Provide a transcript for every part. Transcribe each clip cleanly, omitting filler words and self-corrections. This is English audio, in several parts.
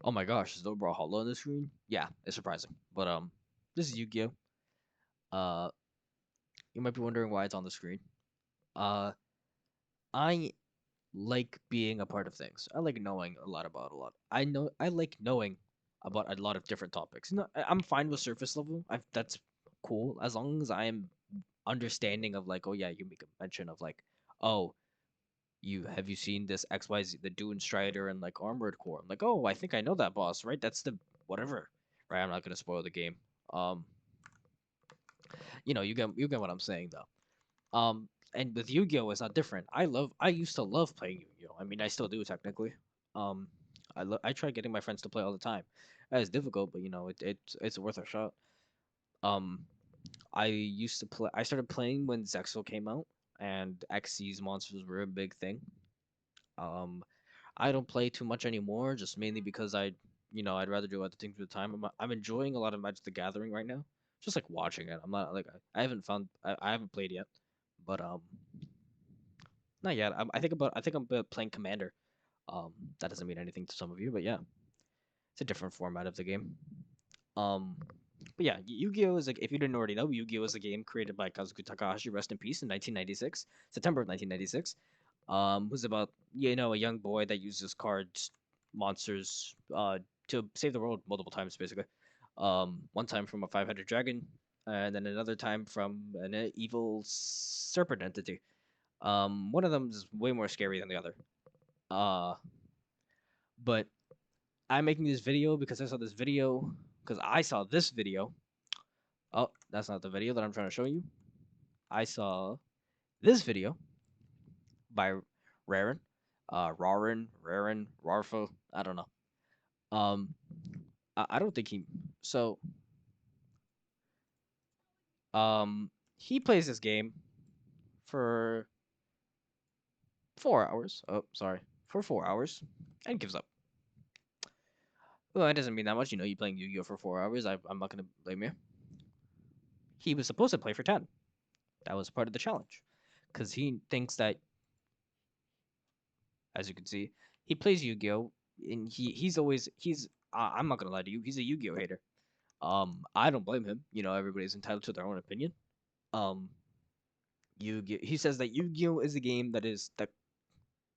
Oh my gosh, is the overall hollow on the screen? Yeah, it's surprising. But this is Yu-Gi-Oh. Uh, you might be wondering why it's on the screen. Uh, I like being a part of things. I like knowing a lot about a lot. I like knowing about a lot of different topics. No, I'm fine with surface level. That's cool as long as I am understanding of like, oh yeah, you make a mention of like, oh, you seen this XYZ, the Dune Strider and like Armored Core? I'm like, oh, I think I know that boss, right? That's the whatever, right? I'm not gonna spoil the game. Um, you get what I'm saying though. And with Yu-Gi-Oh, it's not different. I used to love playing Yu-Gi-Oh. I mean, I still do technically. Um, I try getting my friends to play all the time. It's difficult, but it's worth a shot. Um, I used to play. I started playing when Zexal came out, and XC's monsters were a big thing. Um, I don't play too much anymore, just mainly because I'd rather do other things with the time. I'm enjoying a lot of Magic the Gathering right now, just like watching it. I'm not like I haven't played yet, but not yet. I think I'm playing Commander. Um, that doesn't mean anything to some of you, but yeah, it's a different format of the game. Um, but yeah, Yu-Gi-Oh is like if you didn't already know, Yu-Gi-Oh is a game created by Kazuki Takahashi, rest in peace, in 1996, September of 1996. Who's about a young boy that uses cards, monsters, to save the world multiple times, basically. One time from a five-headed dragon, and then another time from an evil serpent entity. One of them is way more scary than the other. Uh, but I'm making this video because I saw this video because I saw this video. Oh, that's not the video that I'm trying to show you. I saw this video by Rarran, Rarran, Rarfo. I don't know. Um, I don't think he. So, he plays this game for 4 hours. Oh, sorry, for 4 hours, and gives up. Well, that doesn't mean that much. You playing Yu-Gi-Oh for 4 hours. I'm not gonna blame you. He was supposed to play for 10. That was part of the challenge, because he thinks that, as you can see, he plays Yu-Gi-Oh, and he's. I'm not gonna lie to you. He's a Yu-Gi-Oh hater. I don't blame him. Everybody's entitled to their own opinion. Um, he says that Yu-Gi-Oh is a game that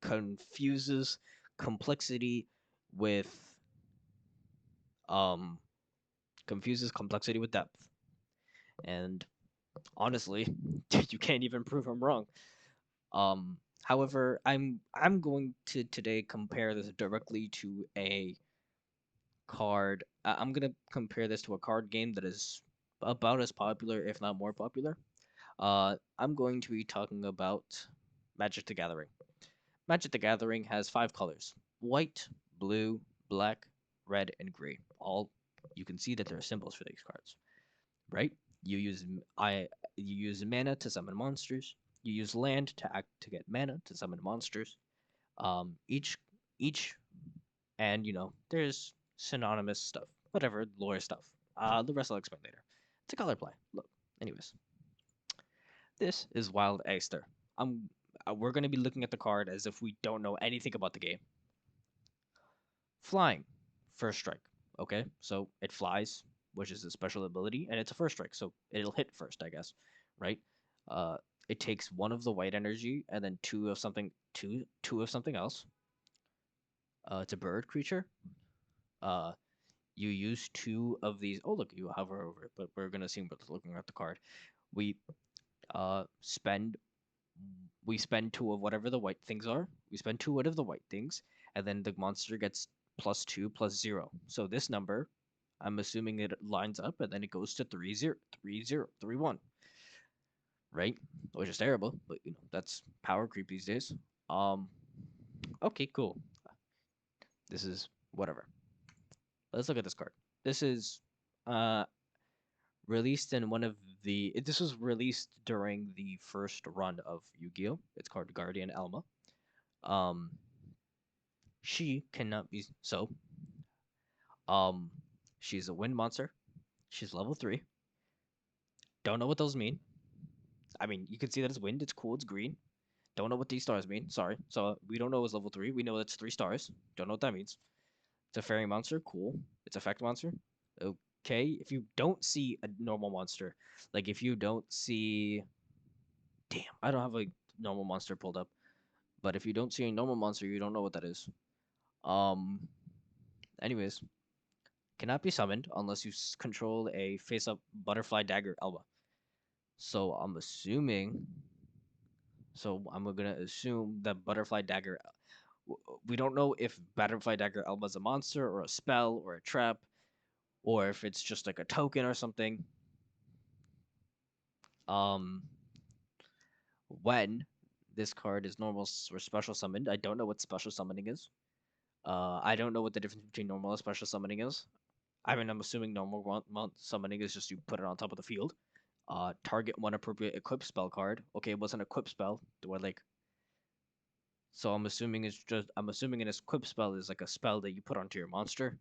confuses complexity with um confuses complexity with depth. And honestly, you can't even prove him wrong. However, I'm going to today compare this directly to a card. I'm gonna compare this to a card game that is about as popular, if not more popular. I'm going to be talking about Magic the Gathering. Magic the Gathering has five colors: white, blue, black, red, and gray. All you can see that there are symbols for these cards, right? You use I you use mana to summon monsters. You use land to get mana to summon monsters. Each and there's synonymous stuff, whatever lore stuff. The rest I'll explain later. It's a color play. Look, anyways, this is Wild Egster. I'm we're gonna be looking at the card as if we don't know anything about the game. Flying, first strike. Okay, so it flies, which is a special ability, and it's a first strike, so it'll hit first, I guess, right? Uh, it takes one of the white energy and then two of something else. It's a bird creature. Uh, you use two of these. Oh, look, you hover over it, but we're gonna see what's looking at the card. We uh spend we spend two of whatever the white things are. We spend two out of the white things, and then the monster gets plus two plus zero. So this number, I'm assuming it lines up, and then it goes to 3-0, 3-0, 3-1, right? Which is terrible, but that's power creep these days. Um, okay, cool. This is whatever. Let's look at this card. This is uh released in one of this was released during the first run of Yu-Gi-Oh. It's called Guardian Elma. Um, she cannot be so. Um, she's a wind monster. She's level 3. Don't know what those mean. I mean, you can see that it's wind. It's cool. It's green. Don't know what these stars mean. Sorry. So we don't know it's level 3. We know it's 3 stars. Don't know what that means. It's a fairy monster. Cool. It's effect monster. Okay. If you don't see a normal monster, like if you don't see, damn, I don't have a normal monster pulled up. But if you don't see a normal monster, you don't know what that is. Um. Anyways, cannot be summoned unless you control a face-up butterfly dagger Elba. So I'm assuming. So I'm gonna assume that butterfly dagger. We don't know if butterfly dagger Elba is a monster or a spell or a trap, or if it's just like a token or something. Um, when this card is normal or special summoned, I don't know what special summoning is. I don't know what the difference between normal and special summoning is. I mean, I'm assuming normal summoning is just you put it on top of the field. Target one appropriate equip spell card. Okay, it was an equip spell. Do I like? So I'm assuming an equip spell is like a spell that you put onto your monster.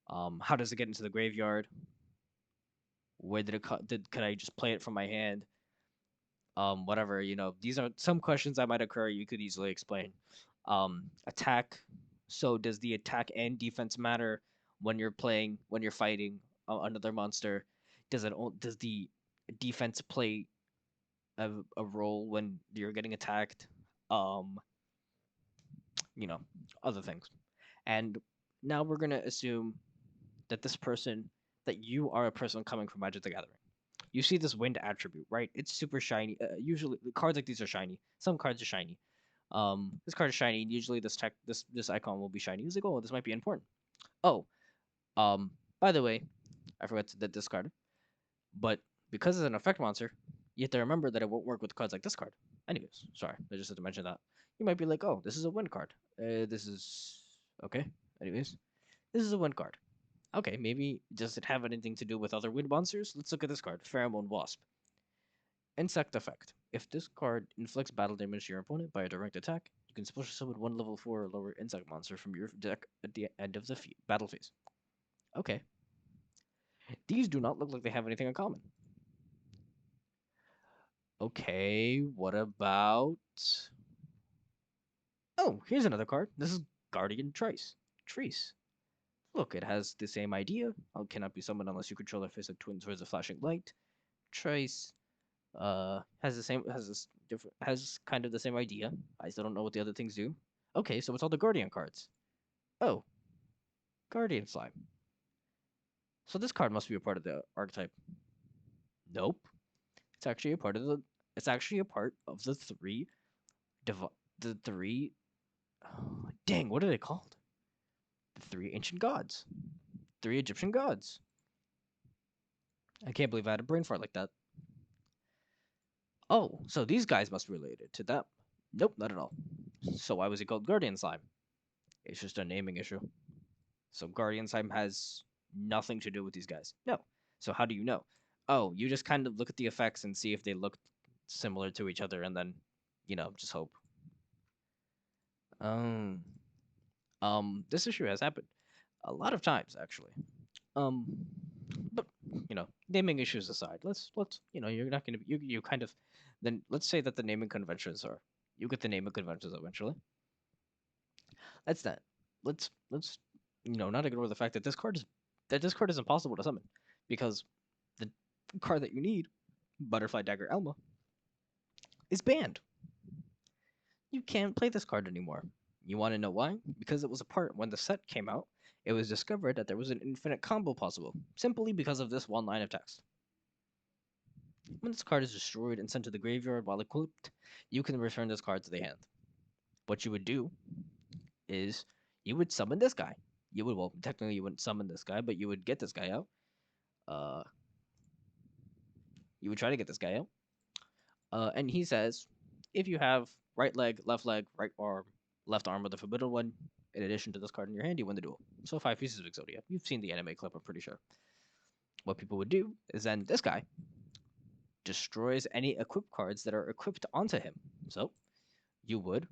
How does it get into the graveyard? Where did it could I just play it from my hand? Whatever, these are some questions that might occur you could easily explain. Attack. So does the attack and defense matter when you're fighting another monster? Does the defense play a role when you're getting attacked? Um, you know, Other things. And now we're gonna assume that that you are a person coming from Magic the Gathering. You see this wind attribute, right? It's super shiny. Usually, cards like these are shiny. Some cards are shiny. This card is shiny. Usually, this icon will be shiny. He's like, oh, this might be important. Oh, by the way, I forgot to discard. But because it's an effect monster, you have to remember that it won't work with cards like this card. Anyways, sorry, I just had to mention that. You might be like, oh, this is a wind card. This is okay. Anyways, this is a wind card. Okay, maybe does it have anything to do with other wind monsters? Let's look at this card, Pheromone Wasp. Insect effect. If this card inflicts battle damage to your opponent by a direct attack, you can special summon one level 4 or lower insect monster from your deck at the end of the battle phase. Okay. These do not look like they have anything in common. Okay, what about... Oh, here's another card. This is Guardian Trice. Trees. Look, it has the same idea. Cannot be summoned unless you control a face of twin swords of flashing light. Trice has kind of the same idea. I still don't know what the other things do. Okay, so it's all the Guardian cards. Oh, Guardian Slime. So this card must be a part of the archetype. Nope. It's actually a part of the. It's actually a part of the three. The three. Oh, dang, what are they called? The three ancient gods. Three Egyptian gods. I can't believe I had a brain fart like that. Oh, so these guys must be related to them. Nope, not at all. So why was he called Guardian Slime? It's just a naming issue. So Guardian Slime has nothing to do with these guys. No. So how do you know? Oh, you just kind of look at the effects and see if they look similar to each other, and then, just hope. Um, this issue has happened a lot of times actually. Um, but naming issues aside, let's you're not gonna you kind of then let's say that the naming conventions are you get the naming conventions eventually. That's that. Let's not ignore the fact that this card is impossible to summon because the card that you need, Butterfly Dagger Elma, is banned. You can't play this card anymore. You want to know why? Because it was a part when the set came out. It was discovered that there was an infinite combo possible, simply because of this one line of text. When this card is destroyed and sent to the graveyard while equipped, you can return this card to the hand. What you would do is you would summon this guy. Well, technically you wouldn't summon this guy, but you would get this guy out. Uh, you would try to get this guy out. And he says, if you have right leg, right arm, left arm with the Forbidden One, in addition to this card in your hand, you win the duel. So 5 pieces of Exodia. You've seen the anime clip, I'm pretty sure. What people would do is then this guy destroys any equipped cards that are equipped onto him. So you would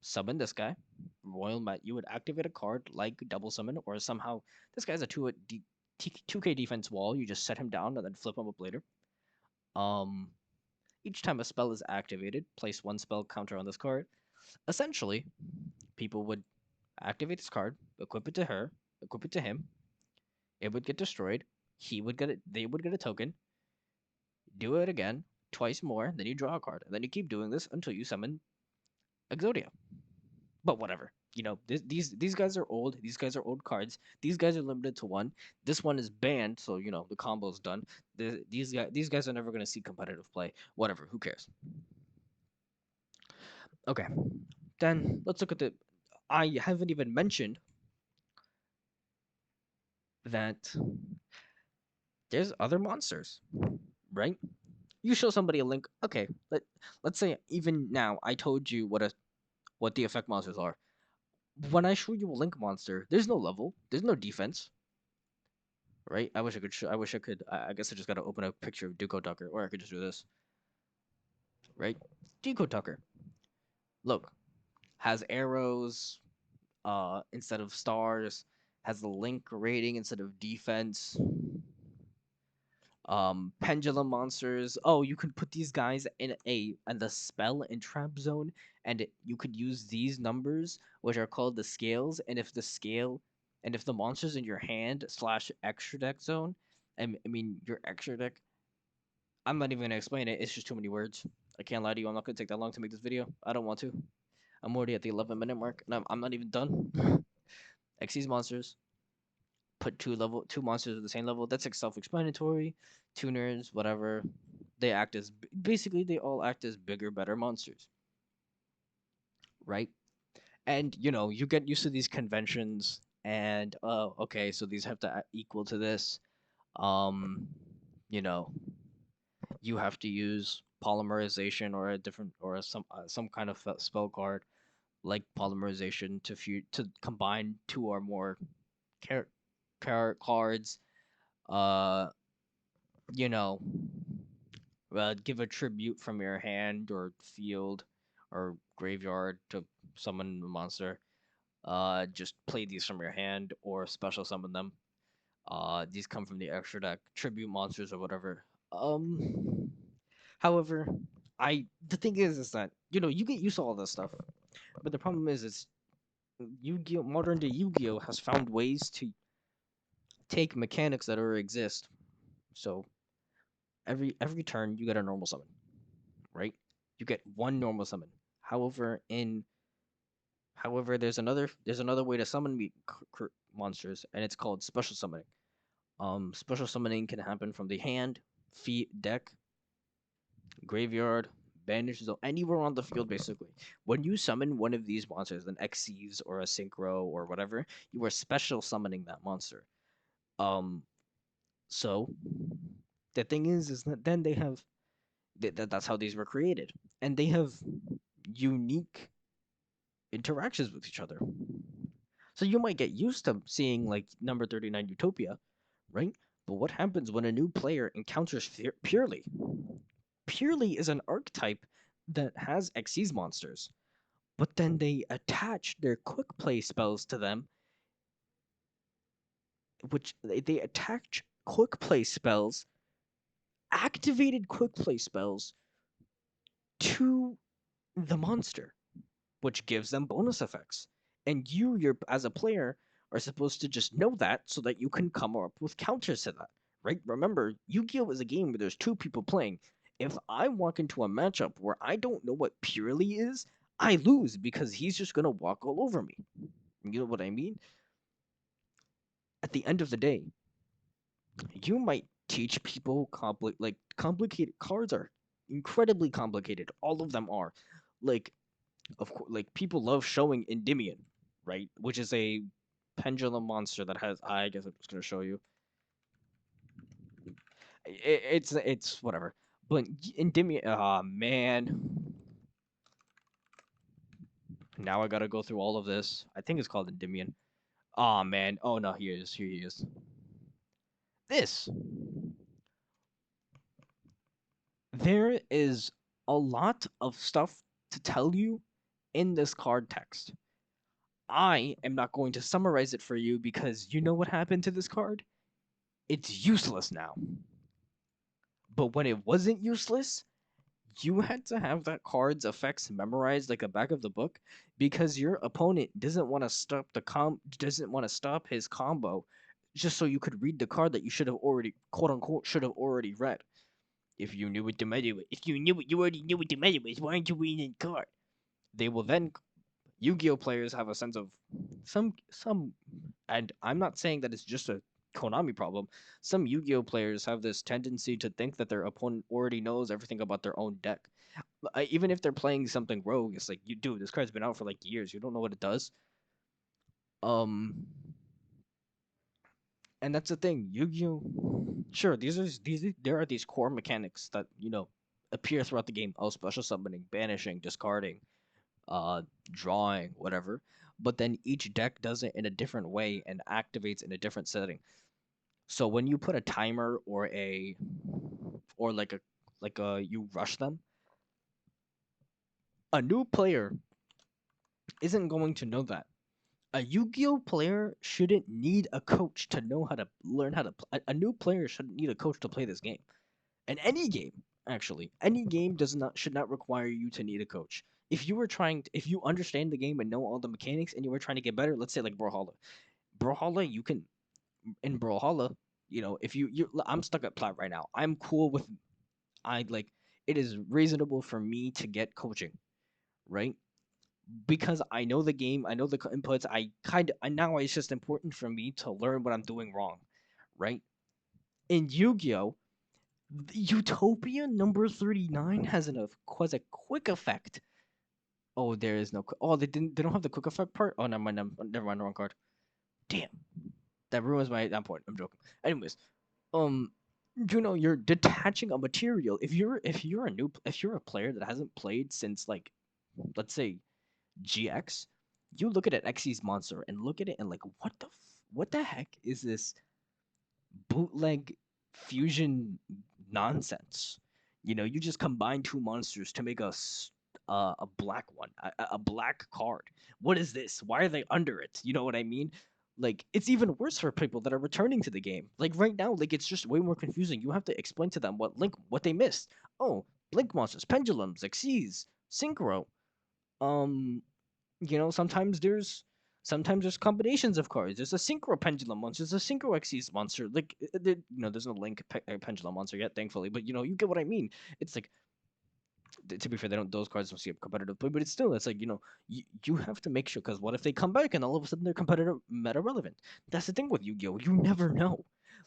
summon this guy. You would activate a card like Double Summon, or somehow this guy's a 2k defense wall. You just set him down and then flip him up later. Each time a spell is activated, place one spell counter on this card. Essentially, people would activate this card, equip it to her, equip it to him. It would get destroyed. He would get it. They would get a token. Do it again, twice more. Then you draw a card, and then you keep doing this until you summon Exodia. But whatever. These guys are old. These guys are old cards. These guys are limited to one. This one is banned, so the combo's done. These guys are never gonna see competitive play. Whatever. Who cares? Okay. Then let's look at the. I haven't even mentioned that there's other monsters, right? You show somebody a link. Okay, let's say even now I told you what the effect monsters are. When I show you a link monster, there's no level, there's no defense, right? I wish I could. I wish I could. I guess I just gotta open a picture of Duco Tucker, or I could just do this, right? Duco Tucker. Look, has arrows instead of stars, has the link rating instead of defense. Pendulum monsters. Oh, you could put these guys in the spell and trap zone, and you could use these numbers, which are called the scales. And if the monsters in your hand slash extra deck zone, and I mean your extra deck. I'm not even gonna explain it. It's just too many words. I can't lie to you. I'm not gonna take that long to make this video. I don't want to. I'm already at the 11-minute mark, and I'm not even done. Xyz monsters. Put two monsters at the same level. That's like self-explanatory. Tuners, whatever. They act as basically they all act as bigger, better monsters, right? And you get used to these conventions, and okay, so these have to equal to this. Um, you know, you have to use polymerization or a different or some kind of spell card like polymerization to combine two or more cards. Uh, you know, give a tribute from your hand or field or graveyard to summon a monster. Just play these from your hand or special summon them. These come from the extra deck, tribute monsters or whatever. However, the thing is that you get used to all this stuff, but the problem is Yu-Gi-Oh! Modern day Yu-Gi-Oh! Has found ways to take mechanics that already exist. So every turn you get a normal summon, right? You get one normal summon. However, there's another way to summon monsters, and it's called special summoning. Special summoning can happen from the hand, feet, deck, graveyard, banish zone, anywhere on the field basically. When you summon one of these monsters, an Xyz or a Synchro or whatever, you are special summoning that monster. Um, so the thing is that then they have that's how these were created, and they have unique interactions with each other. So you might get used to seeing like number 39 Utopia, right? But what happens when a new player encounters Purely? Purely is an archetype that has Xyz monsters, but then they attach their quick play spells to them, which they attach quick play spells, activated quick play spells to the monster, which gives them bonus effects. And you're as a player, are supposed to just know that so that you can come up with counters to that, right? Remember, Yu-Gi-Oh is a game where there's two people playing. If I walk into a matchup where I don't know what purely is, I lose because he's just gonna walk all over me. You know what I mean? At the end of the day, you might teach people complicated cards are incredibly complicated. All of them are. Like of course, like people love showing Endymion, right? Which is a pendulum monster that has. I guess I'm just gonna show you. It's whatever. But Endymion, ah man, now I gotta go through all of this. I think it's called Endymion. Ah man, oh no, here he is. Here he is. This there is a lot of stuff to tell you in this card text. I am not going to summarize it for you because you know what happened to this card? It's useless now. But when it wasn't useless, You had to have that card's effects memorized like the back of the book because your opponent doesn't want to stop his combo just so you could read the card that you should have already quote unquote should have already read. If you knew what you already knew what the meta was, why aren't you reading the card? They will then Yu-Gi-Oh players have a sense of some and I'm not saying that it's just a Konami problem. Some Yu-Gi-Oh players have this tendency to think that their opponent already knows everything about their own deck. Even if they're playing something rogue, it's like you do. This card's been out for like years. You don't know what it does. Um, and that's the thing. Yu-Gi-Oh. Sure, there are these core mechanics that appear throughout the game. Oh, special summoning, banishing, discarding, uh, drawing, whatever. But then each deck does it in a different way and activates in a different setting. So when you put a timer or like a you rush them, a new player isn't going to know that. A Yu-Gi-Oh player shouldn't need a coach to know how to learn how to play. A new player shouldn't need a coach to play this game. And any game, actually, any game does not should not require you to need a coach. If you understand the game and know all the mechanics and you were trying to get better, let's say like Brawlhalla, you can in Brawlhalla, if I'm stuck at plat right now. I'm cool with I like it is reasonable for me to get coaching, right? Because I know the game, I know the inputs. Now it's just important for me to learn what I'm doing wrong, right? In Yu-Gi-Oh, Utopia number 39 has a quick effect. Oh, there is no. Oh, they don't have the quick effect part. Oh, never mind. Never mind. The wrong card. Damn, that ruins my that point. I'm joking. Anyways, um, you're detaching a material. If you're a player that hasn't played since like, let's say GX, you look at an Xyz monster and look at it and like, what the heck is this bootleg fusion nonsense? You just combine two monsters to make a black one, a black card. What is this? Why are they under it? You know what I mean? Like it's even worse for people that are returning to the game. Like right now, like it's just way more confusing. You have to explain to them what they missed. Oh, blink monsters, pendulums, Xyz, synchro. Um, sometimes there's combinations of cards. There's a synchro pendulum monster. There's a synchro Xyz monster. Like there's no pendulum monster yet, thankfully. But you get what I mean. It's like to be fair, they don't those cards don't see a competitive play, but it's like you have to make sure because what if they come back and all of a sudden they're competitive meta relevant? That's the thing with Yu-Gi-Oh. You never know.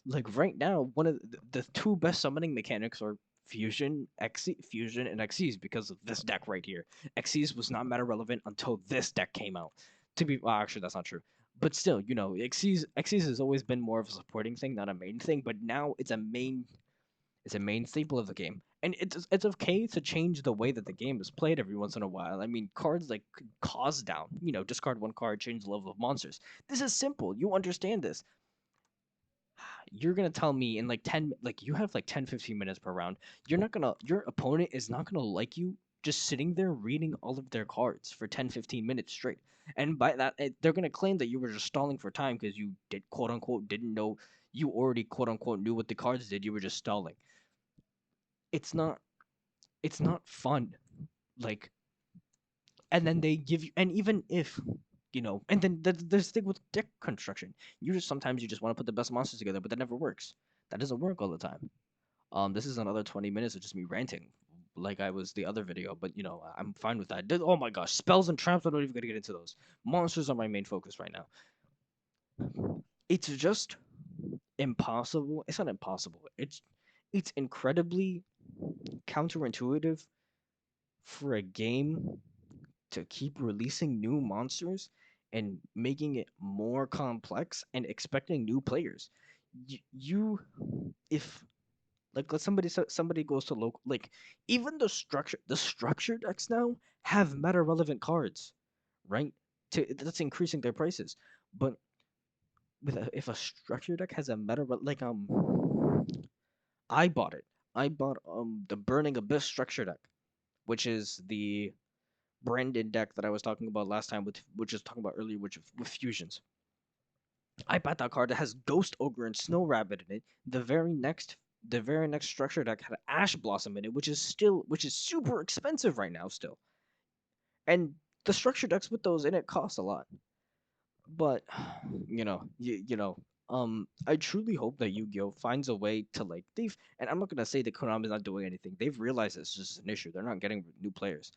Like right now, one of the two best summoning mechanics are Fusion and Xyz because of this deck right here. Xyz was not meta relevant until this deck came out. Well, actually, that's not true. But still, Xyz has always been more of a supporting thing, not a main thing. But now it's a main staple of the game, and it's okay to change the way that the game is played every once in a while. I mean, cards like Cause Down, discard one card, change the level of monsters. This is simple. You understand this. You're gonna tell me in like 10, like you have like 10-15 minutes per round. Your opponent is not gonna like you just sitting there reading all of their cards for 10-15 minutes straight. And by that, they're gonna claim that you were just stalling for time because you did quote unquote didn't know you already quote unquote knew what the cards did. You were just stalling. It's not it's not fun. Like, and then they give you, and even if and then there's the thing with deck construction. Sometimes you just want to put the best monsters together, but that never works. That doesn't work all the time. This is another 20 minutes of just me ranting, like I was the other video, but I'm fine with that. Oh my gosh, spells and traps. I'm not even gonna get into those. Monsters are my main focus right now. It's just impossible. It's not impossible. It's incredibly counterintuitive for a game to keep releasing new monsters and making it more complex and expecting new players. You if like let somebody goes to local, like, even the structure decks now have meta relevant cards, right? That's increasing their prices. But if a structure deck has a like I bought it. I bought the Burning Abyss structure deck, which is the branded deck that I was talking about last time, which is talking about earlier, which with fusions. I bought that card that has Ghost Ogre and Snow Rabbit in it. The very next the very next structure deck had Ash Blossom in it, which is super expensive right now still. And the structure decks with those in it cost a lot. But I truly hope that Yu-Gi-Oh finds a way to like they've and I'm not gonna say that Konami's not doing anything. They've realized it's just an issue. They're not getting new players.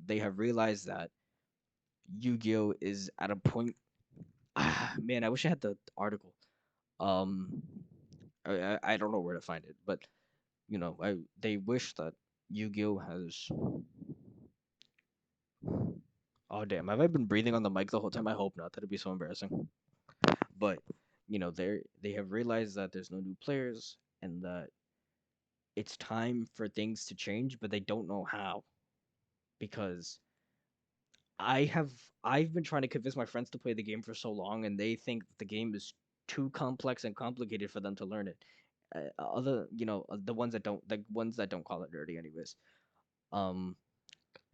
They have realized that Yu-Gi-Oh is at a point. Man, I wish I had the article. Um, I don't know where to find it, but they wish that Yu-Gi-Oh has. Oh damn, have I been breathing on the mic the whole time? I hope not. That'd be so embarrassing. But they have realized that there's no new players and that it's time for things to change, but they don't know how because I have I've been trying to convince my friends to play the game for so long, and they think the game is too complex and complicated for them to learn it. The ones that don't call it nerdy, anyways. Um,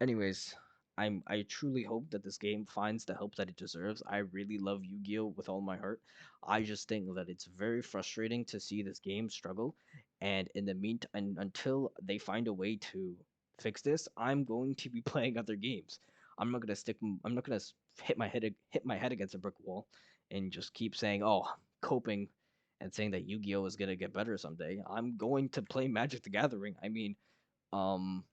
Anyways, I truly hope that this game finds the help that it deserves. I really love Yu-Gi-Oh with all my heart. I just think that it's very frustrating to see this game struggle, and in the meantime, until they find a way to fix this, I'm going to be playing other games. I'm not gonna hit my head against a brick wall, and just keep saying, "Oh, coping," and saying that Yu-Gi-Oh is gonna get better someday. I'm going to play Magic the Gathering. I mean, um,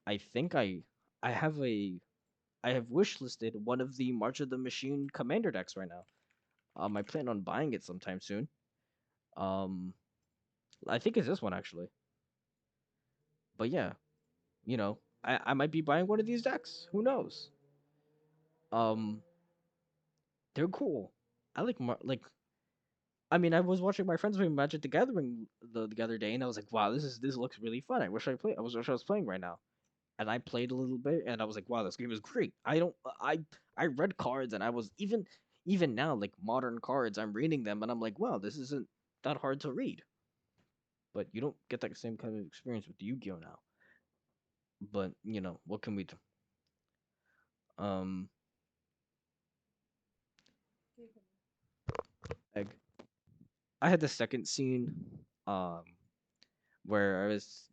I think I have a I have wish listed one of the March of the Machine commander decks right now. I plan on buying it sometime soon. Um, I think it's this one actually. But yeah, I might be buying one of these decks. Who knows? Um, they're cool. I like. I mean, I was watching my friends play Magic the Gathering the other day, and I was like, wow, this looks really fun. Wish I was playing right now. And I played a little bit, and I was like, wow, this game is great. I read cards, and I was even now like modern cards. I'm reading them, and I'm like, wow, this isn't that hard to read. But you don't get that same kind of experience with Yu-Gi-Oh now. But what can we do? Um, egg. I had the second scene, um, where I was,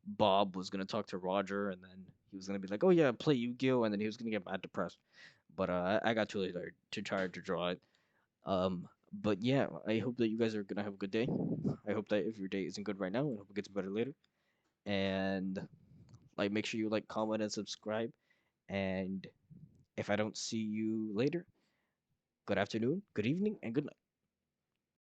Bob was gonna talk to Roger, and then he was gonna be like, "Oh yeah, play Yu-Gi-Oh," and then he was gonna get mad depressed. But I got too tired to draw it. But yeah, I hope that you guys are gonna have a good day. I hope that if your day isn't good right now, I hope it gets better later. And like, make sure you like, comment, and subscribe. And if I don't see you later, good afternoon, good evening, and good night.